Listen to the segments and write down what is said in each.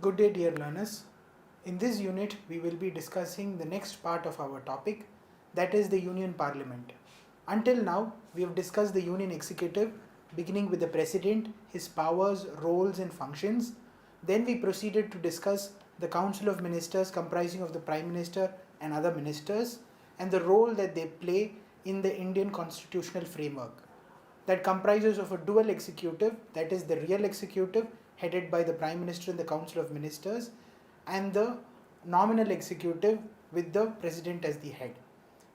Good day, dear learners. In this unit, we will be discussing the next part of our topic, that is the Union Parliament. Until now, we have discussed the Union Executive, beginning with the President, his powers, roles, and functions. Then we proceeded to discuss the Council of Ministers comprising of the Prime Minister and other ministers, and the role that they play in the Indian constitutional framework. That comprises of a dual executive, that is the real executive headed by the Prime Minister and the Council of Ministers, and the nominal executive with the President as the head.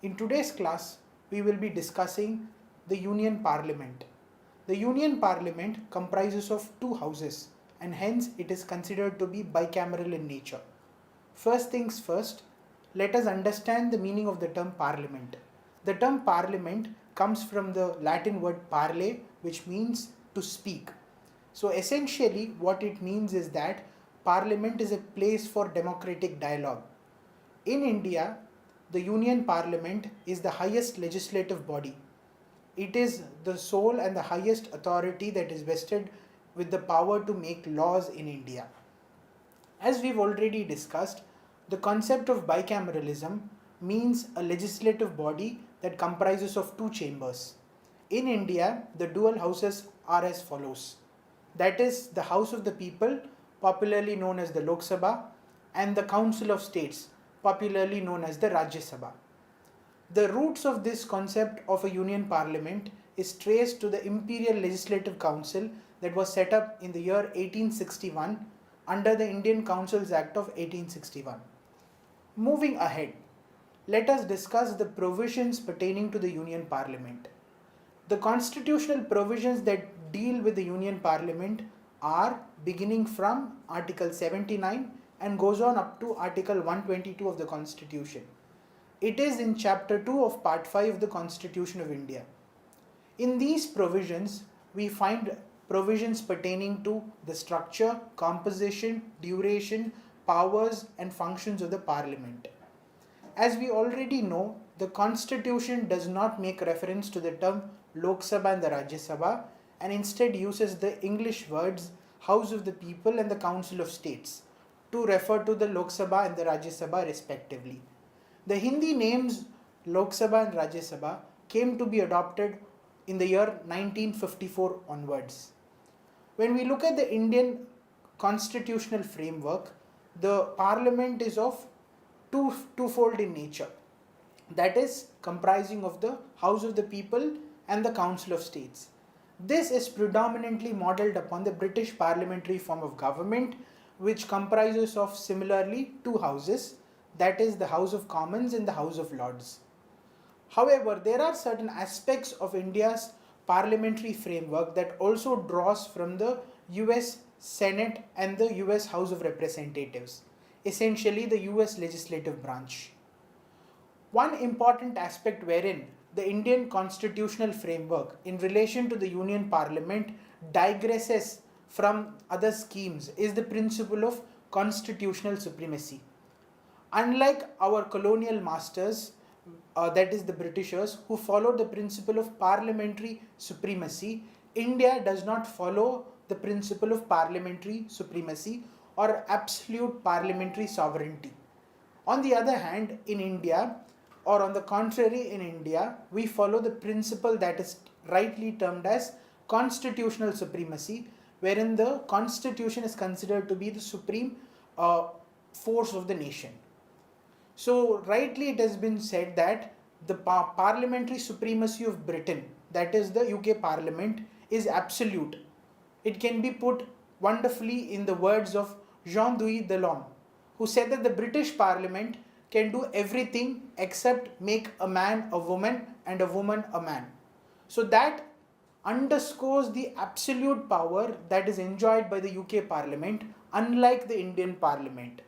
In today's class, we will be discussing the Union Parliament. The Union Parliament comprises of two houses and hence it is considered to be bicameral in nature. First things first, let us understand the meaning of the term Parliament. The term Parliament comes from the Latin word parle, which means to speak. So essentially what it means is that Parliament is a place for democratic dialogue. In India, the Union Parliament is the highest legislative body. It is the sole and the highest authority that is vested with the power to make laws in India. As we've already discussed, the concept of bicameralism means a legislative body that comprises of two chambers. In India, the dual houses are as follows. That is the House of the People, popularly known as the Lok Sabha, and the Council of States, popularly known as the Rajya Sabha. The roots of this concept of a union parliament is traced to the Imperial Legislative Council that was set up in the year 1861 under the Indian Councils Act of 1861. Moving ahead, let us discuss the provisions pertaining to the Union Parliament. The constitutional provisions that deal with the Union Parliament are beginning from Article 79 and goes on up to Article 122 of the Constitution. It is in Chapter 2 of Part 5 of the Constitution of India. In these provisions, we find provisions pertaining to the structure, composition, duration, powers and functions of the Parliament. As we already know, the Constitution does not make reference to the term Lok Sabha and the Rajya Sabha and instead uses the English words House of the People and the Council of States to refer to the Lok Sabha and the Rajya Sabha respectively. The Hindi names Lok Sabha and Rajya Sabha came to be adopted in the year 1954 onwards. When we look at the Indian constitutional framework, the Parliament is of twofold in nature. That is comprising of the House of the People and the Council of States. This is predominantly modelled upon the British parliamentary form of government, which comprises of similarly two houses, that is the House of Commons and the House of Lords. However, there are certain aspects of India's parliamentary framework that also draws from the US Senate and the US House of Representatives, essentially the US legislative branch. One important aspect wherein the Indian constitutional framework in relation to the Union Parliament digresses from other schemes is the principle of constitutional supremacy. Unlike our colonial masters, that is the Britishers, who followed the principle of parliamentary supremacy, India does not follow the principle of parliamentary supremacy or absolute parliamentary sovereignty. On the other hand, in India, or on the contrary in India, we follow the principle that is rightly termed as constitutional supremacy, wherein the constitution is considered to be the supreme force of the nation. So rightly it has been said that the parliamentary supremacy of Britain, that is the UK Parliament, is absolute. It can be put wonderfully in the words of Jean-Louis Delorme, who said that the British Parliament can do everything except make a man a woman and a woman a man. So that underscores the absolute power that is enjoyed by the UK Parliament, unlike the Indian Parliament.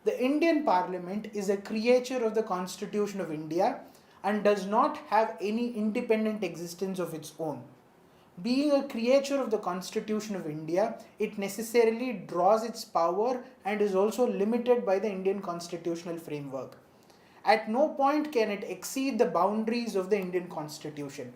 The Indian Parliament is a creature of the Constitution of India and does not have any independent existence of its own. Being a creature of the Constitution of India, it necessarily draws its power and is also limited by the Indian constitutional framework. At no point can it exceed the boundaries of the Indian Constitution.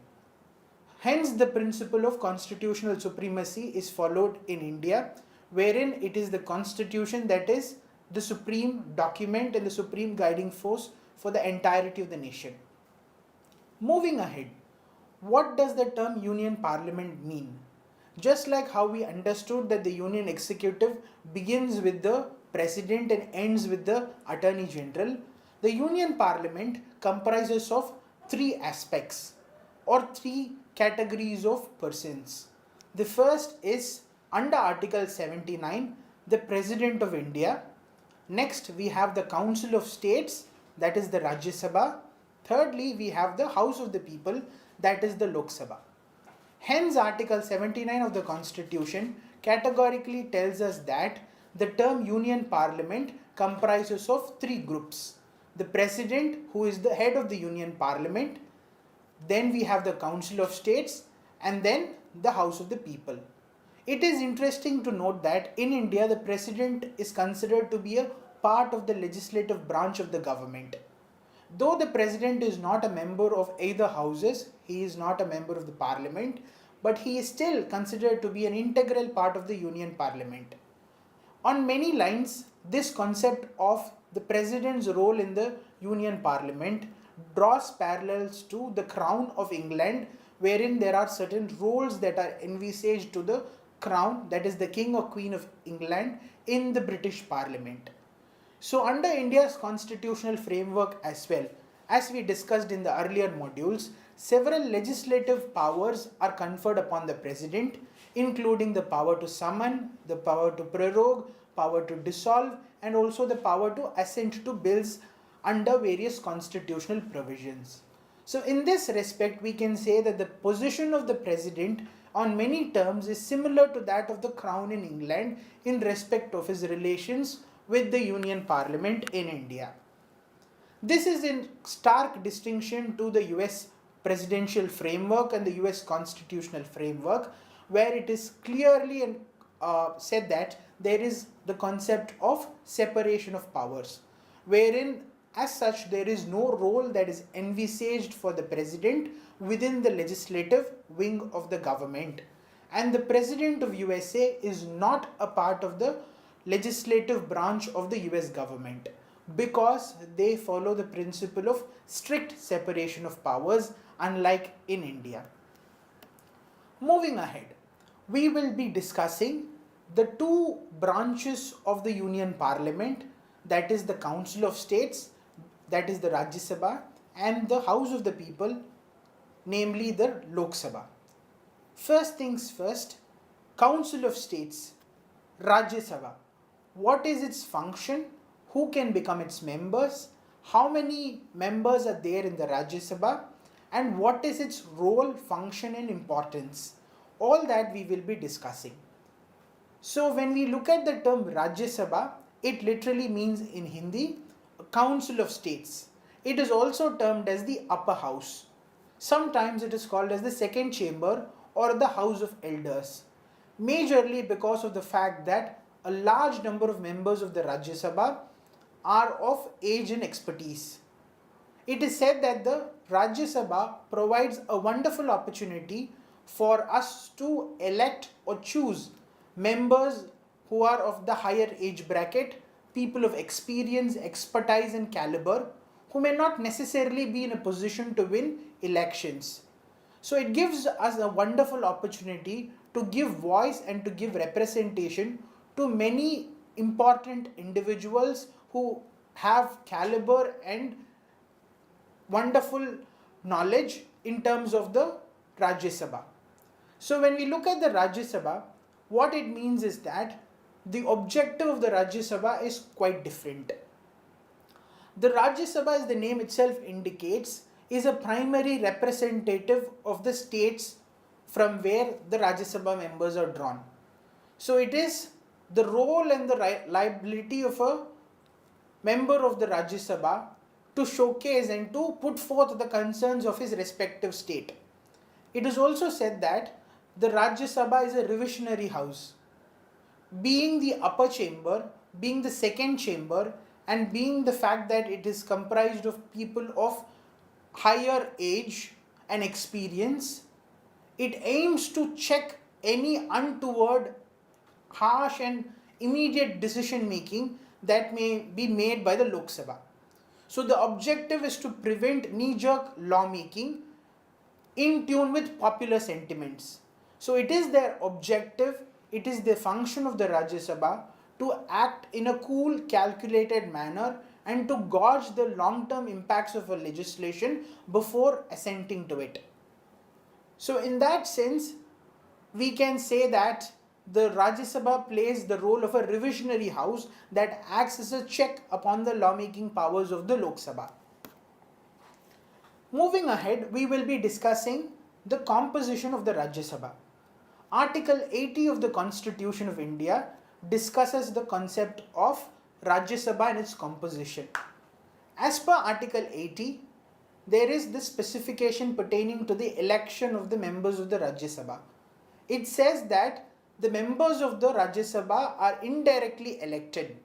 Hence, the principle of constitutional supremacy is followed in India, wherein it is the constitution that is the supreme document and the supreme guiding force for the entirety of the nation. Moving ahead, what does the term Union Parliament mean? Just like how we understood that the Union Executive begins with the President and ends with the Attorney General, the Union Parliament comprises of three aspects or three categories of persons. The first is under Article 79, the President of India. Next, we have the Council of States, that is the Rajya Sabha. Thirdly, we have the House of the People, that is the Lok Sabha. Hence, Article 79 of the Constitution categorically tells us that the term Union Parliament comprises of three groups. The President, who is the head of the Union Parliament, then we have the Council of States, and then the House of the People. It is interesting to note that in India, the President is considered to be a part of the legislative branch of the government. Though the President is not a member of either houses, he is not a member of the Parliament, but he is still considered to be an integral part of the Union Parliament. On many lines, this concept of the President's role in the Union Parliament draws parallels to the Crown of England, wherein there are certain roles that are envisaged to the Crown, that is the King or Queen of England, in the British Parliament. So under India's constitutional framework as well, as we discussed in the earlier modules, several legislative powers are conferred upon the President, including the power to summon, the power to prorogue, power to dissolve, and also the power to assent to bills under various constitutional provisions. So in this respect, we can say that the position of the President on many terms is similar to that of the Crown in England in respect of his relations with the Union Parliament in India. This is in stark distinction to the US presidential framework and the US constitutional framework, where it is clearly said that there is the concept of separation of powers, wherein as such there is no role that is envisaged for the President within the legislative wing of the government, and the President of USA is not a part of the legislative branch of the US government because they follow the principle of strict separation of powers, unlike in India. Moving ahead, we will be discussing the two branches of the Union Parliament, that is the Council of States, that is the Rajya Sabha, and the House of the People, namely the Lok Sabha. First things first, Council of States, Rajya Sabha. What is its function? Who can become its members? How many members are there in the Rajya Sabha? And what is its role, function, and importance? All that we will be discussing. So when we look at the term Rajya Sabha, it literally means in Hindi, a Council of States. It is also termed as the upper house. Sometimes it is called as the second chamber or the House of Elders. Majorly because of the fact that a large number of members of the Rajya Sabha are of age and expertise. It is said that the Rajya Sabha provides a wonderful opportunity for us to elect or choose members who are of the higher age bracket, people of experience, expertise, and caliber, who may not necessarily be in a position to win elections. So it gives us a wonderful opportunity to give voice and to give representation to many important individuals who have caliber and wonderful knowledge in terms of the Rajya Sabha. So when we look at the Rajya Sabha, what it means is that the objective of the Rajya Sabha is quite different. The Rajya Sabha, as the name itself indicates, is a primary representative of the states from where the Rajya Sabha members are drawn. So it is the role and the liability of a member of the Rajya Sabha to showcase and to put forth the concerns of his respective state. It is also said that the Rajya Sabha is a revisionary house. Being the upper chamber, being the second chamber, and being the fact that it is comprised of people of higher age and experience, it aims to check any untoward harsh and immediate decision making that may be made by the Lok Sabha. So the objective is to prevent knee-jerk lawmaking in tune with popular sentiments. So it is their objective, it is the function of the Rajya Sabha to act in a cool, calculated manner and to gauge the long-term impacts of a legislation before assenting to it. So in that sense, we can say that the Rajya Sabha plays the role of a revisionary house that acts as a check upon the lawmaking powers of the Lok Sabha. Moving ahead, we will be discussing the composition of the Rajya Sabha. Article 80 of the Constitution of India discusses the concept of Rajya Sabha and its composition. As per Article 80, there is this specification pertaining to the election of the members of the Rajya Sabha. It says that the members of the Rajya Sabha are indirectly elected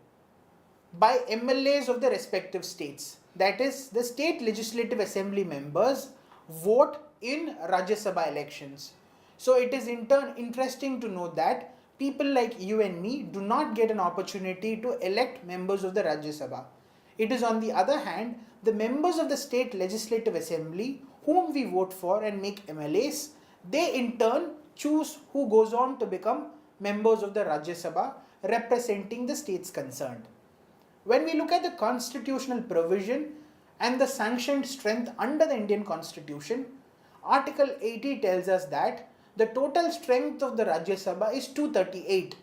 by MLAs of the respective states. That is, the state legislative assembly members vote in Rajya Sabha elections. So it is in turn interesting to note that people like you and me do not get an opportunity to elect members of the Rajya Sabha. It is on the other hand, the members of the state legislative assembly whom we vote for and make MLAs, they in turn choose who goes on to become members of the Rajya Sabha representing the states concerned. When we look at the constitutional provision and the sanctioned strength under the Indian Constitution, Article 80 tells us that the total strength of the Rajya Sabha is 238,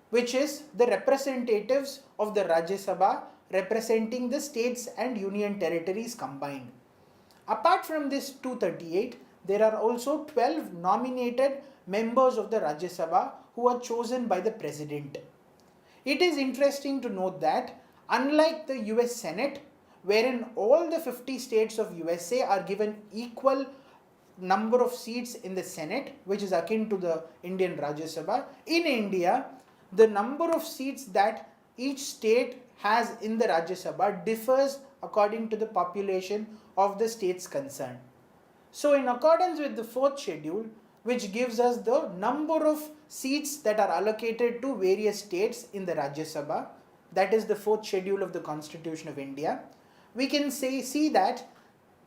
which is the representatives of the Rajya Sabha representing the states and union territories combined. Apart from this 238, there are also 12 nominated members of the Rajya Sabha who are chosen by the President. It is interesting to note that unlike the US Senate, wherein all the 50 states of USA are given equal number of seats in the Senate, which is akin to the Indian Rajya Sabha, in India, the number of seats that each state has in the Rajya Sabha differs according to the population of the states concerned. So in accordance with the fourth schedule, which gives us the number of seats that are allocated to various states in the Rajya Sabha, that is the fourth schedule of the Constitution of India, we can see that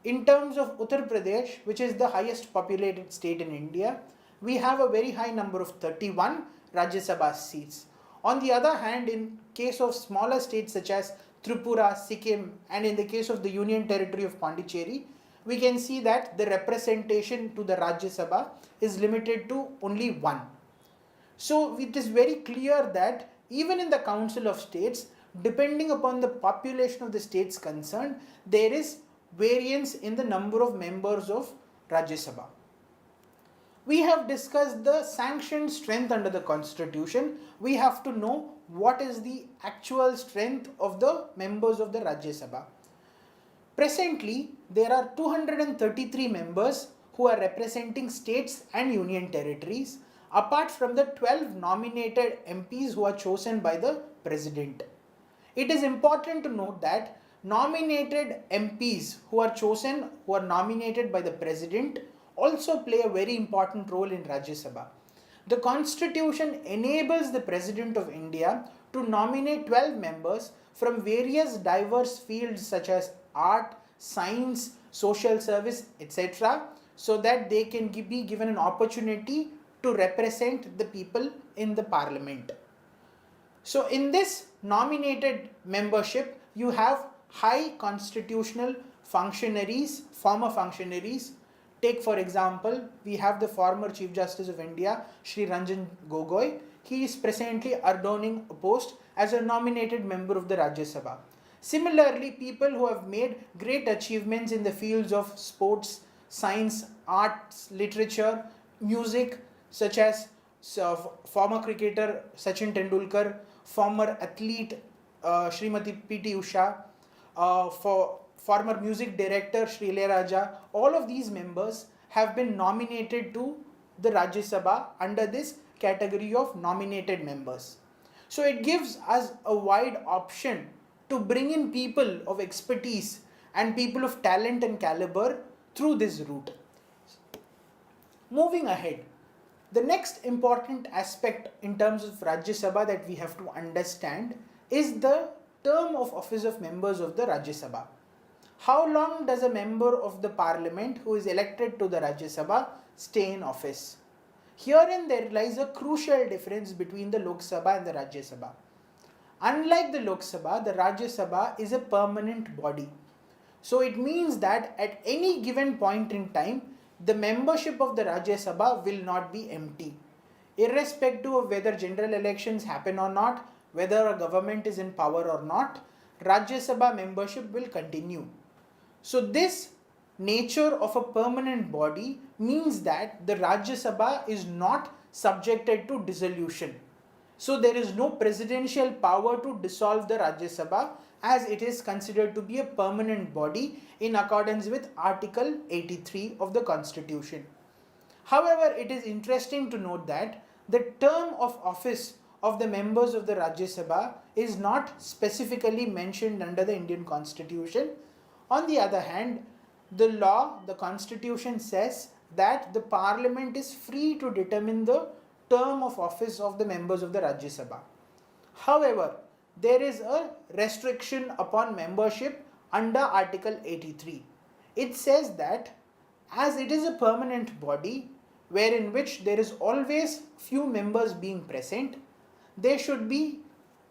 in terms of Uttar Pradesh, which is the highest populated state in India, we have a very high number of 31 Rajya Sabha seats. On the other hand, in case of smaller states such as Tripura, Sikkim, and in the case of the Union Territory of Pondicherry, we can see that the representation to the Rajya Sabha is limited to only one. So it is very clear that even in the Council of States, depending upon the population of the states concerned, there is variance in the number of members of Rajya Sabha. We have discussed the sanctioned strength under the Constitution. We have to know what is the actual strength of the members of the Rajya Sabha. Presently, there are 233 members who are representing states and union territories, apart from the 12 nominated MPs who are chosen by the President. It is important to note that nominated MPs who are chosen, who are nominated by the President, also play a very important role in Rajya Sabha. The Constitution enables the President of India to nominate 12 members from various diverse fields such as art, science, social service, etc., so that they can be given an opportunity to represent the people in the parliament. So in this nominated membership, you have high constitutional functionaries, former functionaries. Take for example, we have the former Chief Justice of India, Shri Ranjan Gogoi. He is presently adorning a post as a nominated member of the Rajya Sabha. Similarly, people who have made great achievements in the fields of sports, science, arts, literature, music, such as former cricketer Sachin Tendulkar, former athlete Srimati P.T. Usha, for former music director Sri Raja, all of these members have been nominated to the Rajya Sabha under this category of nominated members. So it gives us a wide option to bring in people of expertise and people of talent and caliber through this route. Moving ahead, The next important aspect in terms of Rajya Sabha that we have to understand is the term of office of members of the Rajya Sabha. How long does a member of the parliament who is elected to the Rajya Sabha stay in office? Herein there lies a crucial difference between the Lok Sabha and the Rajya Sabha. Unlike the Lok Sabha, the Rajya Sabha is a permanent body. So it means that at any given point in time, the membership of the Rajya Sabha will not be empty. Irrespective of whether general elections happen or not, whether a government is in power or not, Rajya Sabha membership will continue. So this nature of a permanent body means that the Rajya Sabha is not subjected to dissolution. So there is no presidential power to dissolve the Rajya Sabha, as it is considered to be a permanent body in accordance with Article 83 of the Constitution. However, it is interesting to note that the term of office of the members of the Rajya Sabha is not specifically mentioned under the Indian Constitution. On the other hand, the law, the Constitution says that the Parliament is free to determine the term of office of the members of the Rajya Sabha. However, there is a restriction upon membership under Article 83. It says that as it is a permanent body wherein which there is always few members being present, there should be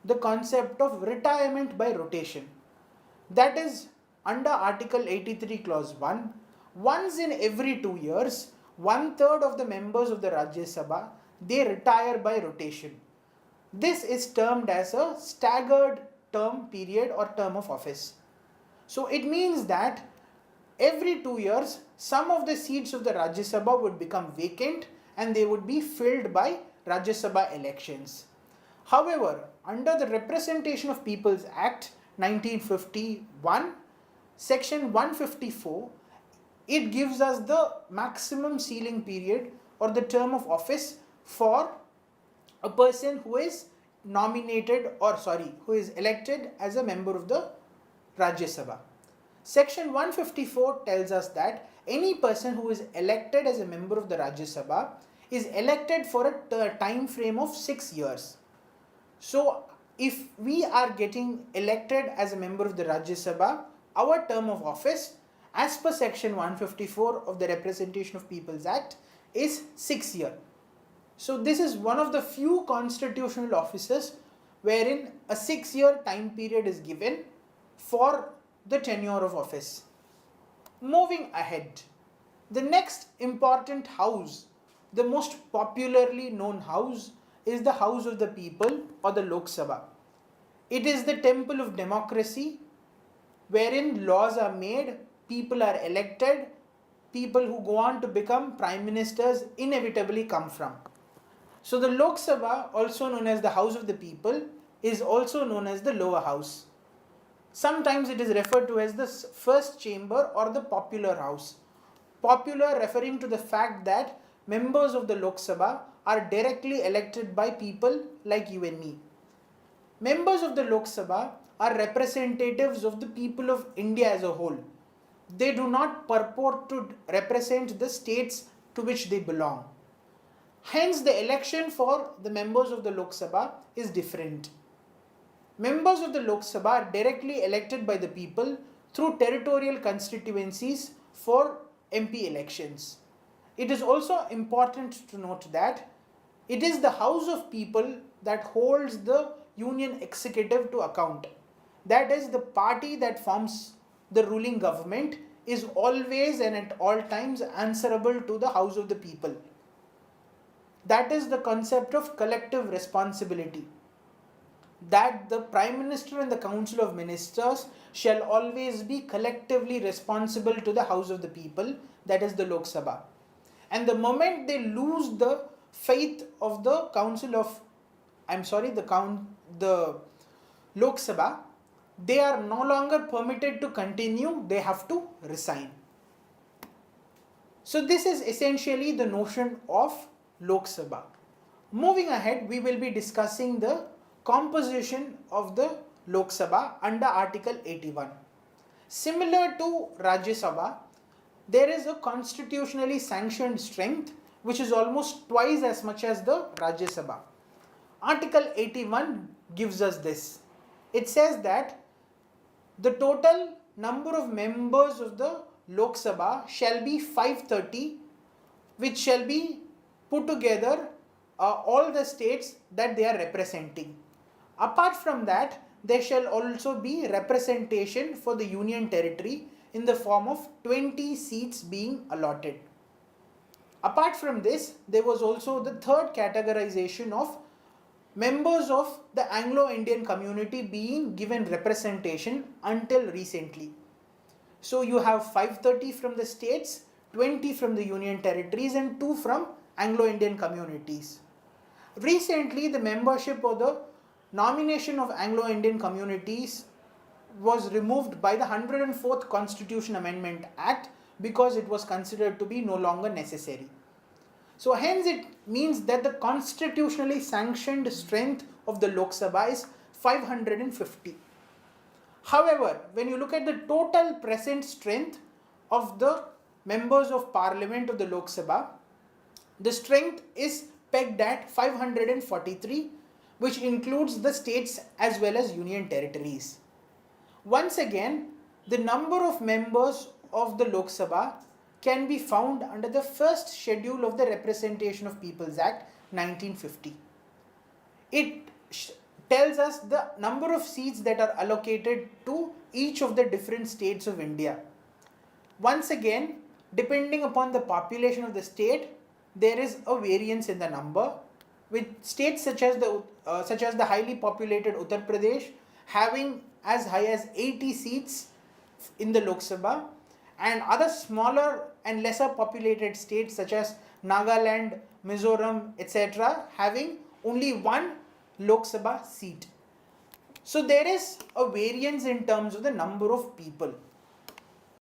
the concept of retirement by rotation. That is, under Article 83 clause 1, once in every 2 years, 1/3 of the members of the Rajya Sabha, they retire by rotation. This is termed as a staggered term period or term of office. So it means that every 2 years, some of the seats of the Rajya Sabha would become vacant and they would be filled by Rajya Sabha elections. However, under the Representation of People's Act 1951, Section 154, it gives us the maximum ceiling period or the term of office for a person who is who is elected as a member of the Rajya Sabha. Section 154 tells us that any person who is elected as a member of the Rajya Sabha is elected for a time frame of 6 years. So if we are getting elected as a member of the Rajya Sabha, our term of office as per Section 154 of the Representation of People's Act is 6 years. So this is one of the few constitutional offices wherein a 6-year time period is given for the tenure of office. Moving ahead, the next important house, the most popularly known house, is the House of the People or the Lok Sabha. It is the temple of democracy wherein laws are made, people are elected, people who go on to become prime ministers inevitably come from. So the Lok Sabha, also known as the House of the People, is also known as the lower house. Sometimes it is referred to as the first chamber or the popular house. Popular referring to the fact that members of the Lok Sabha are directly elected by people like you and me. Members of the Lok Sabha are representatives of the people of India as a whole. They do not purport to represent the states to which they belong. Hence, the election for the members of the Lok Sabha is different. Members of the Lok Sabha are directly elected by the people through territorial constituencies for MP elections. It is also important to note that it is the House of People that holds the Union Executive to account. That is, the party that forms the ruling government is always and at all times answerable to the House of the People. That is the concept of collective responsibility. That the Prime Minister and the Council of Ministers shall always be collectively responsible to the House of the People, that is the Lok Sabha. And the moment they lose the faith of the the Lok Sabha, they are no longer permitted to continue, they have to resign. So this is essentially the notion of Lok Sabha. Moving ahead, we will be discussing the composition of the Lok Sabha under Article 81. Similar to Rajya Sabha, there is a constitutionally sanctioned strength which is almost twice as much as the Rajya Sabha. Article 81 gives us this. It says that the total number of members of the Lok Sabha shall be 530, which shall be put together all the states that they are representing. Apart from that, there shall also be representation for the union territory in the form of 20 seats being allotted. Apart from this, there was also the third categorization of members of the Anglo-Indian community being given representation until recently. So you have 530 from the states, 20 from the union territories and 2 from Anglo-Indian communities. Recently, the membership or the nomination of Anglo-Indian communities was removed by the 104th Constitution Amendment Act because it was considered to be no longer necessary. So hence it means that the constitutionally sanctioned strength of the Lok Sabha is 550. However, when you look at the total present strength of the members of parliament of the Lok Sabha, the strength is pegged at 543, which includes the states as well as union territories. Once again, the number of members of the Lok Sabha can be found under the first schedule of the Representation of Peoples Act 1950. It tells us the number of seats that are allocated to each of the different states of India. Once again, depending upon the population of the state, there is a variance in the number, with states such as the highly populated Uttar Pradesh having as high as 80 seats in the Lok Sabha, and other smaller and lesser populated states such as Nagaland, Mizoram, etc. having only 1 Lok Sabha seat. So there is a variance in terms of the number of people.